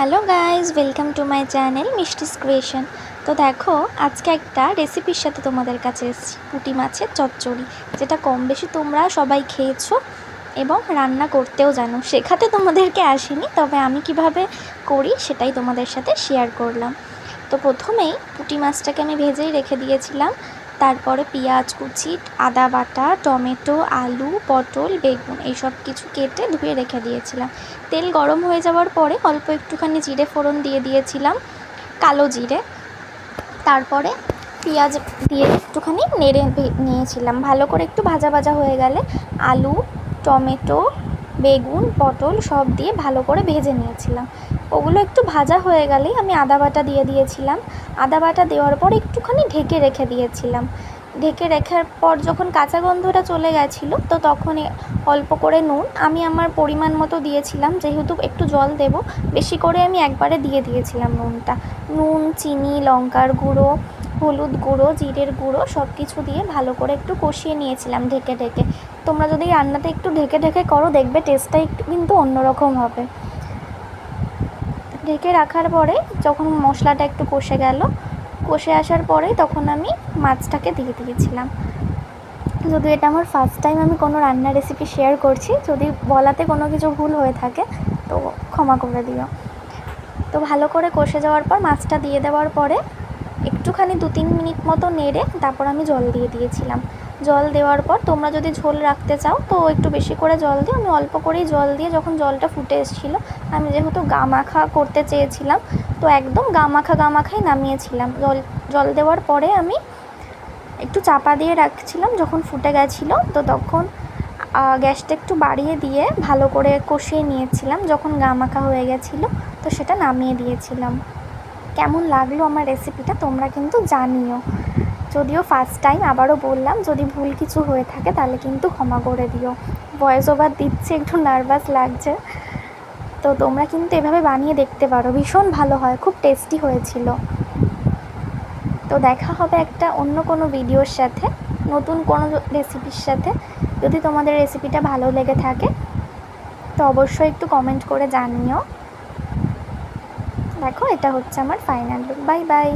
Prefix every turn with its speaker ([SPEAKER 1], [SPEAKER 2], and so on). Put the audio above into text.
[SPEAKER 1] Hello guys, welcome to my channel মিষ্টিস creation. তো দেখো, আজকে একটা রেসিপির সাথে তোমাদের কাছে এসেছি, পুঁটি মাছের চচ্চড়ি, যেটা কম বেশি তোমরা সবাই খেয়েছো এবং রান্না করতেও জানো। শেখাতে তোমাদেরকে আসিনি, তবে আমি কিভাবে করি সেটাই তোমাদের সাথে শেয়ার করলাম। তো প্রথমেই পুঁটি মাছটাকে আমি ভেজেই রেখে দিয়েছিলাম। তারপরে পেঁয়াজ কুচি, আদা বাটা, টমেটো, আলু, পটল, বেগুন এইসব কিছু কেটে ধুয়ে রেখে দিয়েছিলাম। তেল গরম হয়ে যাওয়ার পরে অল্প একটুখানি জিরে ফোড়ন দিয়ে দিয়েছিলাম, কালো জিরে। তারপরে পেঁয়াজ দিয়ে একটুখানি নেড়ে নিয়েছিলাম। ভালো করে একটু ভাজা ভাজা হয়ে গেলে আলু, টমেটো, বেগুন, পটল সব দিয়ে ভালো করে ভেজে নিয়েছিলাম। ওগুলো একটু ভাজা হয়ে গেলেই আমি আদা বাটা দিয়ে দিয়েছিলাম। আদা বাটা দেওয়ার পর একটুখানি ঢেকে রেখে দিয়েছিলাম। ঢেকে রাখার পর যখন কাঁচা গন্ধটা চলে গেছিলো, তো তখন অল্প করে নুন আমি আমার পরিমাণ মতো দিয়েছিলাম। যেহেতু একটু জল দেব, বেশি করে আমি একবারে দিয়ে দিয়েছিলাম নুনটা। নুন, চিনি, লঙ্কার গুঁড়ো, হলুদ গুঁড়ো, জিরের গুঁড়ো সব কিছু দিয়ে ভালো করে একটু কষিয়ে নিয়েছিলাম ঢেকে ঢেকে। তোমরা যদি রান্নাটা একটু ঢেকে ঢেকে করো, দেখবে টেস্টটা একটু কিন্তু অন্যরকম হবে। ঢেকে রাখার পরে যখন মশলাটা একটু কষে আসার পরে তখন আমি মাছটাকে দিয়ে দিয়েছিলাম। যদিও এটা আমার ফার্স্ট টাইম আমি কোনো রান্নার রেসিপি শেয়ার করছি, যদি বলাতে কোনো কিছু ভুল হয়ে থাকে তো ক্ষমা করে দিও। তো ভালো করে কষে যাওয়ার পর মাছটা দিয়ে দেওয়ার পরে একটুখানি 2-3 মিনিট মতো নেড়ে তারপর আমি জল দিয়ে দিয়েছিলাম। জল দেওয়ার পর তোমরা যদি ঝোল রাখতে চাও তো একটু বেশি করে জল দিও। আমি অল্প করেই জল দিয়ে, যখন জলটা ফুটে এসেছিলো, আমি যেহেতু গা মাখা করতে চেয়েছিলাম তো একদম গা মাখাই নামিয়েছিলাম। জল দেওয়ার পরে আমি একটু চাপা দিয়ে রাখছিলাম। যখন ফুটে গেছিলো তো তখন গ্যাসটা একটু বাড়িয়ে দিয়ে ভালো করে কষিয়ে নিয়েছিলাম। যখন গা মাখা হয়ে গেছিলো তো সেটা নামিয়ে দিয়েছিলাম। কেমন লাগলো আমার রেসিপিটা তোমরা কিন্তু জানিও। যদিও ফার্স্ট টাইম, আবারও বললাম, যদি ভুল কিছু হয়ে থাকে তাহলে কিন্তু ক্ষমা করে দিও। ভয়েস ওভার দিচ্ছি, একটু নার্ভাস লাগছে। তো তোমরা কিন্তু এভাবে বানিয়ে দেখতে পারো, ভীষণ ভালো হয়, খুব টেস্টি হয়েছিল। তো দেখা হবে একটা অন্য কোনো ভিডিওর সাথে, নতুন কোনো রেসিপির সাথে। যদি তোমাদের রেসিপিটা ভালো লেগে থাকে তো অবশ্যই একটু কমেন্ট করে জানিও। দেখো, এটা হচ্ছে আমার ফাইনাল লুক। Bye bye.